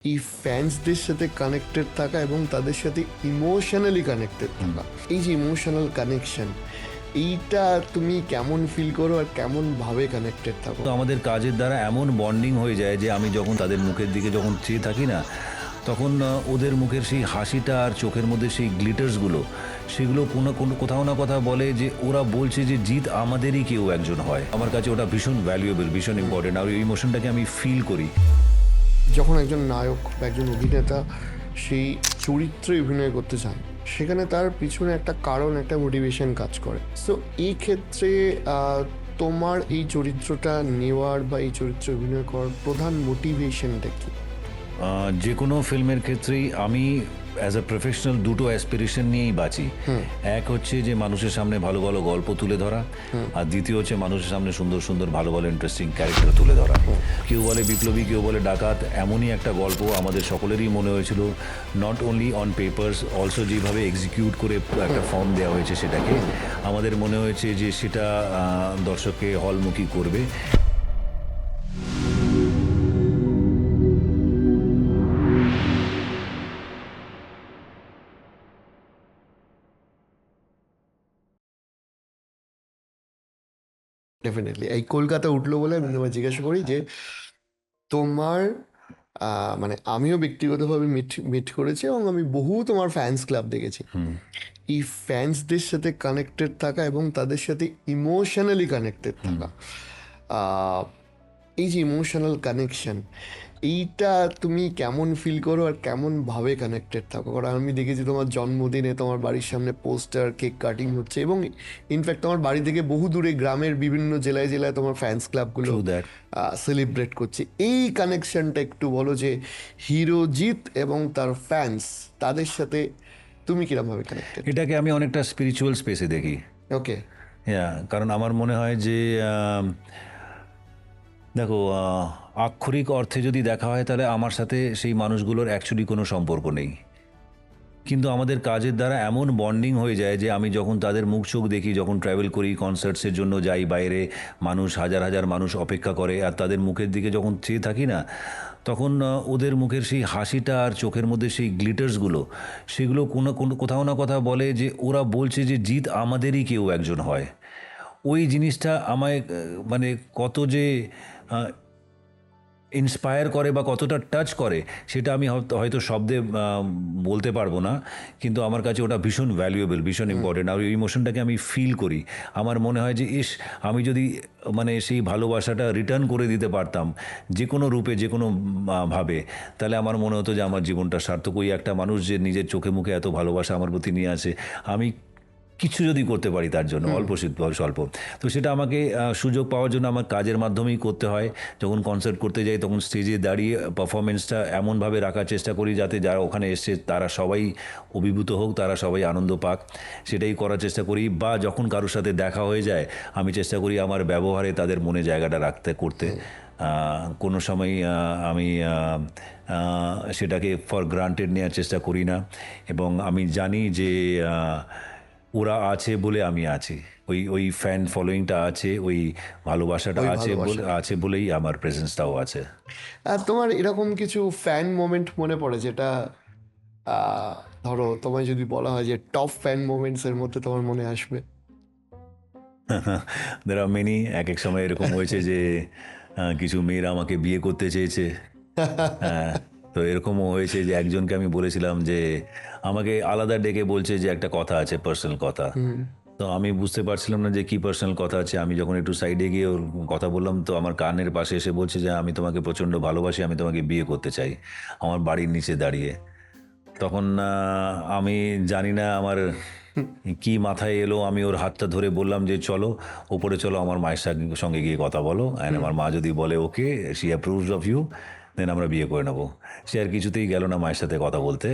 এই ফ্যান্সদের সাথে কানেক্টেড থাকা এবং তাদের সাথে ইমোশনালি কানেক্টেড থাকা, এই যে ইমোশনাল কানেকশন, এইটা তুমি কেমন ফিল করো আর কেমন ভাবে কানেক্টেড থাকো? তো আমাদের কাজের দ্বারা এমন বন্ডিং হয়ে যায় যে আমি যখন তাদের মুখের দিকে যখন চেয়ে থাকি না, তখন ওদের মুখের সেই হাসিটা আর চোখের মধ্যে সেই গ্লিটার্সগুলো, সেগুলো কোনো কোথাও না কোথাও বলে যে ওরা বলছে যে জিৎ আমাদেরই কেউ একজন হয়। আমার কাছে ওটা ভীষণ ভ্যালুয়েবল, ভীষণ ইম্পর্টেন্ট, আর ওই ইমোশনটাকে আমি ফিল করি। যখন একজন নায়ক বা একজন অভিনেতা সেই চরিত্রে অভিনয় করতে চান, সেখানে তার পিছনে একটা কারণ, একটা মোটিভেশন কাজ করে। সো এই ক্ষেত্রে তোমার এই চরিত্রটা নেওয়ার বা এই চরিত্রে অভিনয় করার প্রধান মোটিভেশনটা কি? যে কোনো ফিল্মের ক্ষেত্রেই আমি অ্যাজ আ প্রফেশনাল দুটো অ্যাসপিরেশন নিয়েই বাঁচি। এক হচ্ছে যে মানুষের সামনে ভালো ভালো গল্প তুলে ধরা, আর দ্বিতীয় হচ্ছে মানুষের সামনে সুন্দর সুন্দর ভালো ভালো ইন্টারেস্টিং ক্যারেক্টার তুলে ধরা। কেউ বলে বিপ্লবী, কেউ বলে ডাকাত, এমনই একটা গল্প আমাদের সকলেরই মনে হয়েছিল, not only on papers, also যেভাবে এক্সিকিউট করে একটা ফর্ম দেওয়া হয়েছে সেটাকে আমাদের মনে হয়েছে যে সেটা দর্শককে হলমুখী করবে। ডেফিনেটলি এই কলকাতা উঠলো বলে আমি তোমায় জিজ্ঞাসা করি যে তোমার মানে আমিও ব্যক্তিগতভাবে মিট করেছি এবং আমি বহু তোমার ফ্যান্স ক্লাব দেখেছি। এই ফ্যান্সদের সাথে কানেক্টেড থাকা এবং তাদের সাথে ইমোশনালি কানেক্টেড থাকা, এই যে ইমোশনাল কানেকশন, এইটা তুমি কেমন ফিল করো আর কেমন ভাবে কানেক্টেড থাকো? কারণ আমি দেখেছি তোমার জন্মদিনে তোমার বাড়ির সামনে পোস্টার, কেক কাটিং হচ্ছে, এবং ইনফ্যাক্ট তোমার বাড়ি থেকে বহু দূরে গ্রামের বিভিন্ন জেলায় জেলায় তোমার ফ্যান্স ক্লাবগুলো সেলিব্রেট করছে। এই কানেকশনটা একটু বলো যে হিরো জিৎ এবং তার ফ্যান্স, তাদের সাথে তুমি কিরম ভাবে কানেক্টেড? এটাকে আমি অনেকটা স্পিরিচুয়াল স্পেসে দেখি। ওকে। হ্যাঁ, কারণ আমার মনে হয় যে দেখো, আক্ষরিক অর্থে যদি দেখা হয় তাহলে আমার সাথে সেই মানুষগুলোর অ্যাকচুয়ালি কোনো সম্পর্ক নেই, কিন্তু আমাদের কাজের দ্বারা এমন বন্ডিং হয়ে যায় যে আমি যখন তাদের মুখ চোখ দেখি, যখন ট্রাভেল করি, কনসার্টসের জন্য যাই বাইরে, মানুষ হাজার হাজার মানুষ অপেক্ষা করে, আর তাদের মুখের দিকে যখন চেয়ে থাকি না, তখন ওদের মুখের সেই হাসিটা আর চোখের মধ্যে সেই গ্লিটার্সগুলো, সেগুলো কোথাও না কোথাও বলে যে ওরা বলছে যে জিৎ আমাদেরই কেউ একজন হয়। ওই জিনিসটা আমায় মানে কত যে ইন্সপায়ার করে বা কতটা টাচ করে সেটা আমি হয়তো শব্দে বলতে পারবো না, কিন্তু আমার কাছে ওটা ভীষণ ভ্যালুয়েবল, ভীষণ ইম্পর্টেন্ট, আর ওই ইমোশনটাকে আমি ফিল করি। আমার মনে হয় যে আমি যদি মানে সেই ভালোবাসাটা রিটার্ন করে দিতে পারতাম যে কোনো রূপে, যে কোনো ভাবে, তাহলে আমার মনে হতো যে আমার জীবনটা সার্থক। ওই একটা মানুষ যে নিজের চোখে মুখে এত ভালোবাসা আমার প্রতি নিয়ে আছে, আমি কিছু যদি করতে পারি তার জন্য, অল্প স্বল্প, তো সেটা আমাকে সুযোগ পাওয়ার জন্য আমার কাজের মাধ্যমেই করতে হয়। যখন কনসার্ট করতে যাই তখন স্টেজে দাঁড়িয়ে পারফরমেন্সটা এমনভাবে রাখার চেষ্টা করি যাতে যারা ওখানে এসছে তারা সবাই অভিভূত হোক, তারা সবাই আনন্দ পাক, সেটাই করার চেষ্টা করি। বা যখন কারোর সাথে দেখা হয়ে যায় আমি চেষ্টা করি আমার ব্যবহারে তাদের মনে জায়গাটা করতে। কোনো সময় আমি সেটাকে ফর গ্রান্টেড নেওয়ার চেষ্টা করি না, এবং আমি জানি যে ওরা আছে বলে আমি আছি, ওই ফ্যান ফলোয়িংটা আছে, ওই ভালোবাসাটা আছে বলেই আমার প্রেজেন্সটাও আছে। আর তোমার এরকম কিছু ফ্যান মোমেন্ট মনে পড়ে যেটা ধরো তোমায় যদি বলা হয় যে টপ ফ্যান মোমেন্টস এর মধ্যে তোমার মনে আসবে? দের আর মেনি। এক এক সময় এরকম হয়েছে যে কিছু মেয়েরা আমাকে বিয়ে করতে চেয়েছে। হ্যাঁ, তো এরকমও হয়েছে যে একজনকে আমি বলেছিলাম যে আমাকে আলাদা ডেকে বলছে যে একটা কথা আছে, পার্সোনাল কথা। তো আমি বুঝতে পারছিলাম না যে কি পার্সোনাল কথা আছে। আমি যখন একটু সাইডে গিয়ে ওর কথা বললাম, তো আমার কানের পাশে এসে বলছে যে আমি তোমাকে প্রচণ্ড ভালোবাসি, আমি তোমাকে বিয়ে করতে চাই, আমার বাড়ির নিচে দাঁড়িয়ে। তখন আমি জানি না আমার কি মাথায় এলো, আমি ওর হাতটা ধরে বললাম যে চলো ওপরে চলো, আমার মায়ের সঙ্গে গিয়ে কথা বলো, অ্যান্ড আমার মা যদি বলে ওকে, শি অ্যাপ্রুভস অফ ইউ, দেন আমরা বিয়ে করে নেবো। সে আর কিছুতেই গেল না মায়ের সাথে কথা বলতে।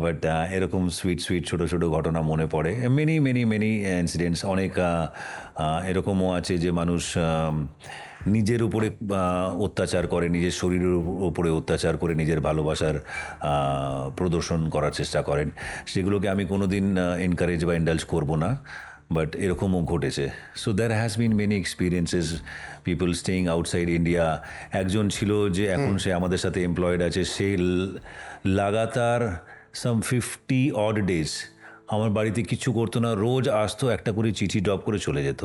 বাট এরকম সুইট সুইট ছোটো ছোটো ঘটনা মনে পড়ে। Many many many incidents. অনেক এরকমও আছে যে মানুষ নিজের উপরে অত্যাচার করে, নিজের শরীরের উপরে অত্যাচার করে নিজের ভালোবাসার প্রদর্শন করার চেষ্টা করেন। সেগুলোকে আমি কোনো দিন এনকারেজ বা ইন্ডালজ করব না। বাট এরকমও ঘটেছে। So there has been many experiences, people staying outside India. একজন ছিল যে এখন সে আমাদের সাথে এমপ্লয়েড আছে, সে লাগাতার সাম 50 অড ডেজ আমার বাড়িতে কিচ্ছু করতো না, রোজ আসতো, একটা করে চিঠি ড্রপ করে চলে যেত,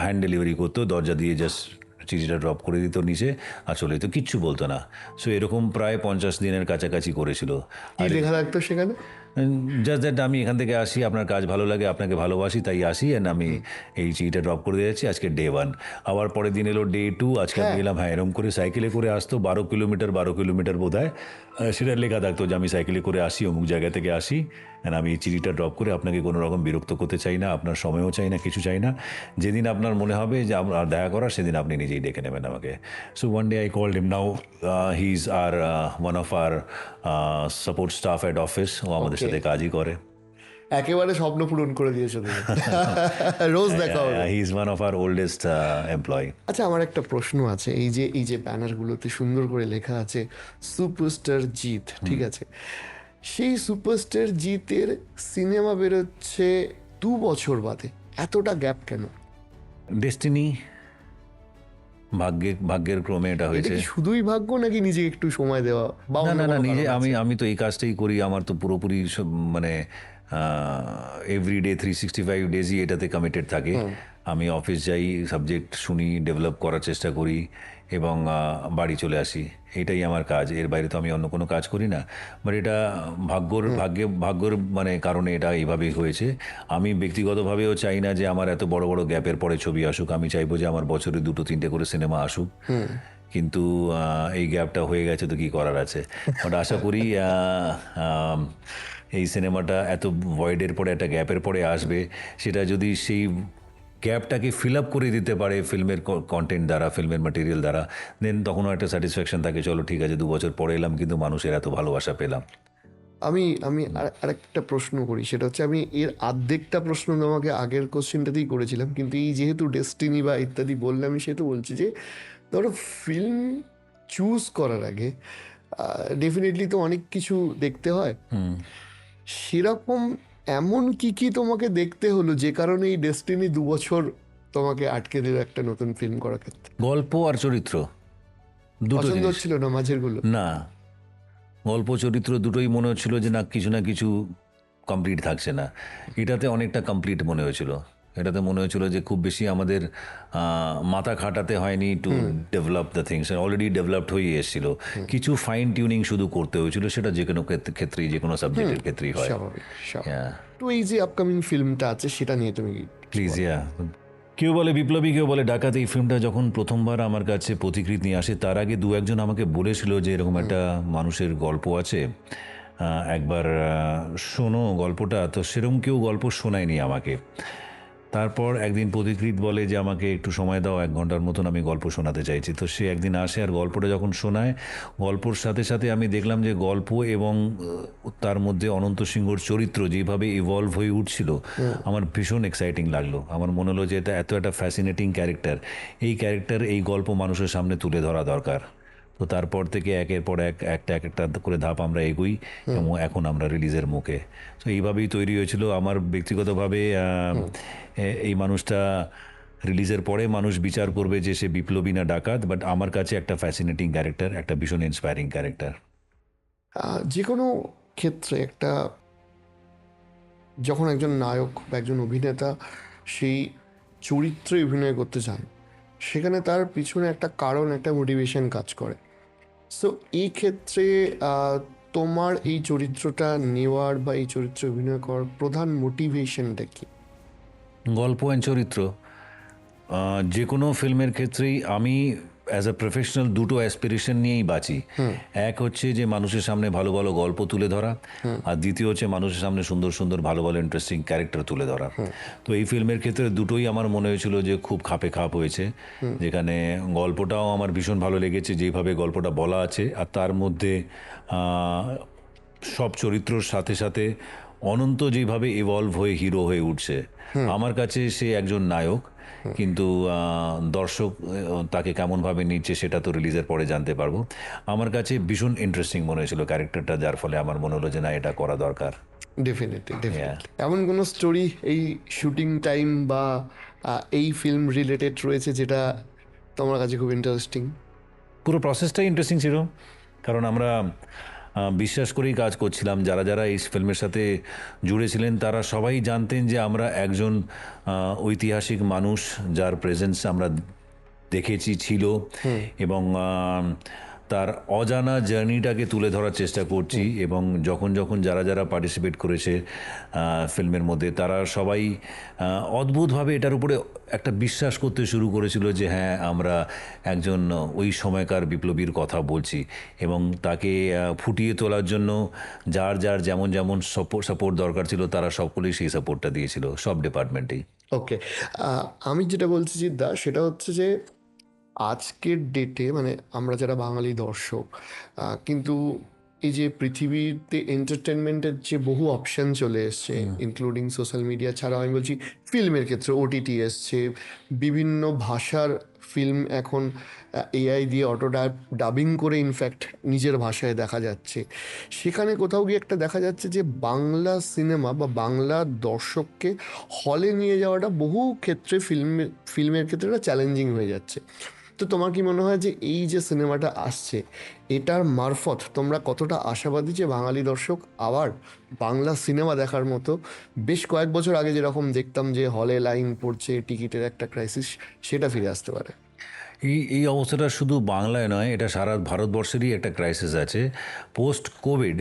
হ্যান্ড ডেলিভারি করতো, দরজা দিয়ে জাস্ট চিঠিটা ড্রপ করে দিত নিচে আর চলে যেত, কিচ্ছু বলতো না। সো এরকম প্রায় 50 দিনের কাছাকাছি করেছিল। কি লেখা থাকতো সেখানে? জাস্ট দ্যাট আমি এখান থেকে আসি, আপনার কাজ ভালো লাগে, আপনাকে ভালোবাসি তাই আসি, অ্যান্ড আমি এই চিঠিটা ড্রপ করে দিয়ে যাচ্ছি, আজকে ডে 1। আবার পরের দিন এলো ডে 2, আজকে আমি এলাম। হ্যাঁ, এরকম করে সাইকেলে করে আসতো 12 কিলোমিটার বোধ হয়, সেটা লেখা থাকতো যে আমি সাইকেলে করে আসি, অমুক জায়গা থেকে আসি, অ্যান্ড আমি এই চিঠিটা ড্রপ করে আপনাকে কোনো রকম বিরক্ত করতে চাই না, আপনার সময়ও চাই না, কিছু চাই না, যেদিন আপনার মনে হবে যে আপনার দেখা করার সেদিন আপনি নিজেই ডেকে নেবেন আমাকে। So one day I called him, now he is our one of our support staff at office, ও আমাদের সাথে কাজই করে। একেবারে স্বপ্ন পূরণ করে দিয়েছো তুমি। রোজ দেখা হবে। He is one of our oldest employee. আচ্ছা, আমার একটা প্রশ্ন আছে। এই যে ব্যানারগুলোতে সুন্দর করে লেখা আছে সুপারস্টার জিৎ, ঠিক আছে, সেই সুপারস্টার জিতের সিনেমা বেরোচ্ছে 2 বছর বাদে, এতটা গ্যাপ কেন? ডেস্টিনি, ভাগ্যের ক্রমে এটা এটা হয়েছে। কি শুধুই ভাগ্য নাকি নিজে একটু সময় দেওয়া বা না অন্য না না, কোনো নিজে কারণ আছে? আমি তো এই কাজটাই করি, আমার তো পুরোপুরি মানে এভরিডে 365 ডেজই এটাতে কমিটেড থাকে। আমি অফিস যাই, সাবজেক্ট শুনি, ডেভেলপ করার চেষ্টা করি এবং বাড়ি চলে আসি, এটাই আমার কাজ। এর বাইরে তো আমি অন্য কোনো কাজ করি না। বাট এটা ভাগ্যর মানে কারণে এটা এইভাবেই হয়েছে। আমি ব্যক্তিগতভাবেও চাই না যে আমার এত বড় বড় গ্যাপের পরে ছবি আসুক, আমি চাইবো যে আমার বছরে 2-3টে করে সিনেমা আসুক। কিন্তু এই গ্যাপটা হয়ে গেছে তো কি করার আছে। বাট আশা করি এই সিনেমাটা এত ভয়েডের পরে, একটা গ্যাপের পরে আসবে, সেটা যদি সেই গ্যাপটাকে ফিল আপ করে দিতে পারে ফিল্মের কন্টেন্ট দ্বারা, ফিল্মের ম্যাটেরিয়াল দ্বারা, দেন তখনও একটা স্যাটিসফ্যাকশন থাকে, চলো ঠিক আছে 2 বছর পরে এলাম কিন্তু মানুষের এত ভালোবাসা পেলাম। আমি আমি আরেকটা প্রশ্ন করি, সেটা হচ্ছে আমি এর আর্ধেকটা প্রশ্ন তোমাকে আগের কোশ্চেনটাতেই করেছিলাম, কিন্তু এই যেহেতু ডেস্টিনি বা ইত্যাদি বললে আমি সেহেতু বলছি যে ধরো ফিল্ম চুজ করার আগে ডেফিনেটলি তো অনেক কিছু দেখতে হয়। সেরকম এমন কি কি তোমাকে দেখতে হলো যে কারণে এই ডেস্টিনি 2 বছর তোমাকে আটকে দিল একটা নতুন ফিল্ম করার ক্ষেত্রে? গল্প আর চরিত্র দুটো পছন্দ জিনিস। হচ্ছিল না মাঝের গুলো? না, গল্প চরিত্র দুটোই মনে হচ্ছিল যে না কিছু কমপ্লিট থাকছে না। এটাতে অনেকটা কমপ্লিট মনে হয়েছিল। এটাতে মনে হয়েছিল যে খুব বেশি আমাদের মাথা খাটাতে হয়নি to develop the things, already developed হয়ে এসেছিল। কিছু ফাইন টিউনিং শুধু করতে হয়েছিল, সেটা যে কোনো ক্ষেত্রেই, যে কোনো সাবজেক্টের ক্ষেত্রেই হয়। স্বাভাবিক, স্বাভাবিক। তো এই যে আপকামিং ফিল্মটা আছে সেটা নিয়ে তুমি প্লিজ, কেউ বলে বিপ্লবী, কেউ বলে ডাকাত। এই ফিল্মটা যখন প্রথমবার আমার কাছে পথিকৃৎ নিয়ে আসে, তার আগে 2-1জন আমাকে বলেছিল যে এরকম একটা মানুষের গল্প আছে, একবার শোনো গল্পটা। তো সেরকম কেউ গল্প শোনায়নি আমাকে। তারপর একদিন পথিকৃৎ বলে যে আমাকে একটু সময় দাও, 1 ঘন্টার মতন আমি গল্প শোনাতে চাইছি। তো সে একদিন আসে আর গল্পটা যখন শোনায়, গল্পর সাথে সাথে আমি দেখলাম যে গল্প এবং তার মধ্যে অনন্ত সিংহর চরিত্র যেভাবে ইভলভ হয়ে উঠছিল, আমার ভীষণ এক্সাইটিং লাগলো। আমার মনে হলো যে এটা এত একটা ফ্যাসিনেটিং ক্যারেক্টার, এই ক্যারেক্টার, এই গল্প মানুষের সামনে তুলে ধরা দরকার। তো তারপর থেকে একের পর একটা করে ধাপ আমরা এগোই এবং এখন আমরা রিলিজের মুখে। তো এইভাবেই তৈরি হয়েছিল। আমার ব্যক্তিগতভাবে এই মানুষটা রিলিজের পরে মানুষ বিচার করবে যে সে বিপ্লবী না ডাকাত, বাট আমার কাছে একটা ফ্যাসিনেটিং ক্যারেক্টার, একটা ভীষণ ইন্সপায়ারিং ক্যারেক্টার। যে কোনো ক্ষেত্রে একটা, যখন একজন নায়ক বা একজন অভিনেতা সেই চরিত্রে অভিনয় করতে চান, সেখানে তার পিছনে একটা কারণ, একটা মোটিভেশন কাজ করে। সো এই ক্ষেত্রে তোমার এই চরিত্রটা নেওয়ার বা এই চরিত্রে অভিনয় করার প্রধান মোটিভেশনটা কি? গল্প অ্যান্ড চরিত্র। যে কোনো ফিল্মের ক্ষেত্রেই আমি অ্যাজ আ প্রফেশনাল দুটো অ্যাসপিরেশন নিয়েই বাঁচি। এক হচ্ছে যে মানুষের সামনে ভালো ভালো গল্প তুলে ধরা, আর দ্বিতীয় হচ্ছে মানুষের সামনে সুন্দর সুন্দর ভালো ভালো ইন্টারেস্টিং ক্যারেক্টার তুলে ধরা। তো এই ফিল্মের ক্ষেত্রে দুটোই আমার মনে হয়েছিল যে খুব খাপে খাপ হয়েছে, যেখানে গল্পটাও আমার ভীষণ ভালো লেগেছে যেভাবে গল্পটা বলা আছে, আর তার মধ্যে সব চরিত্রর সাথে সাথে অনন্ত যেভাবে ইভলভ হয়ে হিরো হয়ে উঠছে, আমার কাছে সে একজন নায়ক কিন্তু দর্শক তাকে কেমনভাবে নিচ্ছে সেটা তো রিলিজের পরে জানতে পারবো। আমার কাছে ভীষণ ইন্টারেস্টিং মনে হয়েছিল ক্যারেক্টারটা, যার ফলে আমার মনে হলো যে না, এটা করা দরকার। Definitely Yeah. ডেফিনেটলি। এমন কোনো স্টোরি এই শুটিং টাইম বা এই ফিল্ম রিলেটেড রয়েছে যেটা তোমার কাছে খুব ইন্টারেস্টিং? পুরো প্রসেসটাই ইন্টারেস্টিং ছিল, কারণ আমরা বিশ্বাস করেই কাজ করছিলাম। যারা যারা এই ফিল্মের সাথে জুড়েছিলেন তারা সবাই জানতেন যে আমরা একজন ঐতিহাসিক মানুষ যার প্রেজেন্স আমরা দেখেছি ছিল, এবং তার অজানা জার্নিটাকে তুলে ধরার চেষ্টা করছি। এবং যখন যখন যারা যারা পার্টিসিপেট করেছে ফিল্মের মধ্যে, তারা সবাই অদ্ভুতভাবে এটার উপরে একটা বিশ্বাস করতে শুরু করেছিল যে হ্যাঁ, আমরা একজন ওই সময়কার বিপ্লবীর কথা বলছি। এবং তাকে ফুটিয়ে তোলার জন্য যার যার যেমন যেমন সাপোর্ট দরকার ছিল, তারা সকলেই সেই সাপোর্টটা দিয়েছিল, সব ডিপার্টমেন্টেই। ওকে, আমি যেটা বলছি জিদ্দা, সেটা হচ্ছে যে আজকের ডেটে মানে আমরা যারা বাঙালি দর্শক, কিন্তু এই যে পৃথিবীতে এন্টারটেনমেন্টের যে বহু অপশান চলে এসছে, ইনক্লুডিং সোশ্যাল মিডিয়া ছাড়াও আমি বলছি ফিল্মের ক্ষেত্রে ওটিটি এসছে, বিভিন্ন ভাষার ফিল্ম এখন এআই দিয়ে অটো ডাবিং করে ইনফ্যাক্ট নিজের ভাষায় দেখা যাচ্ছে। সেখানে কোথাও গিয়ে একটা দেখা যাচ্ছে যে বাংলা সিনেমা বা বাংলা দর্শককে হলে নিয়ে যাওয়াটা বহু ক্ষেত্রে ফিল্মের ক্ষেত্রে একটা চ্যালেঞ্জিং হয়ে যাচ্ছে। তো তোমার কি মনে হয় যে এই যে সিনেমাটা আসছে, এটার মারফত তোমরা কতটা আশাবাদী যে বাঙালি দর্শক আবার বাংলা সিনেমা দেখার মতো, বেশ কয়েক বছর আগে যেরকম দেখতাম যে হলে লাইন পড়ছে, টিকিটের একটা ক্রাইসিস, সেটা ফিরে আসতে পারে? এই অবস্থাটা শুধু বাংলায় নয়, এটা সারা ভারতবর্ষেরই একটা ক্রাইসিস আছে। পোস্ট কোভিড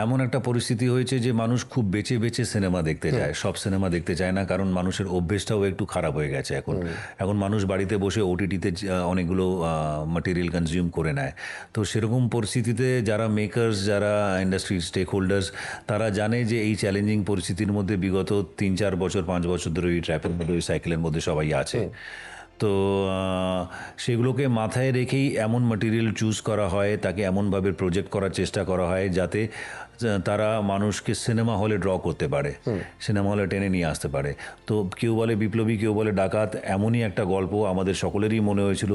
এমন একটা পরিস্থিতি হয়েছে যে মানুষ খুব বেছে বেছে সিনেমা দেখতে যায়, সব সিনেমা দেখতে চায় না, কারণ মানুষের অভ্যেসটাও একটু খারাপ হয়ে গেছে এখন। এখন মানুষ বাড়িতে বসে ওটিটিতে অনেকগুলো ম্যাটেরিয়াল কনজিউম করে নেয়। তো সেরকম পরিস্থিতিতে যারা মেকার্স, যারা ইন্ডাস্ট্রি স্টেক হোল্ডার্স, তারা জানে যে এই চ্যালেঞ্জিং পরিস্থিতির মধ্যে বিগত 3-4 বছর 5 বছর ধরে ওই ট্র্যাপের মধ্যে, ওই সাইকেলের মধ্যে সবাই আছে। তো সেগুলোকে মাথায় রেখেই এমন ম্যাটেরিয়াল চুজ করা হয়, তাকে এমনভাবে প্রজেক্ট করার চেষ্টা করা হয় যাতে তারা মানুষকে সিনেমা হলে ড্র করতে পারে, সিনেমা হলে টেনে নিয়ে আসতে পারে। তো কেউ বলে বিপ্লবী, কেউ বলে ডাকাত, এমনই একটা গল্প আমাদের সকলেরই মনে হয়েছিল।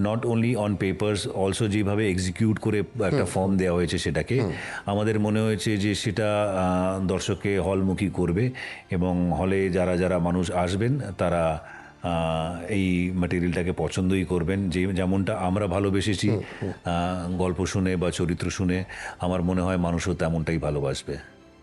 Not only on papers, also যেভাবে এক্সিকিউট করে একটা ফর্ম দেওয়া হয়েছে সেটাকে, আমাদের মনে হয়েছে যে সেটা দর্শককে হলমুখী করবে, এবং হলে যারা যারা মানুষ আসবেন তারা এই ম্যাটেরিয়ালটাকে পছন্দই করবেন। যেমনটা আমরা ভালোবেসেছি গল্প শুনে বা চরিত্র শুনে, আমার মনে হয় মানুষও তেমনটাই ভালোবাসবে।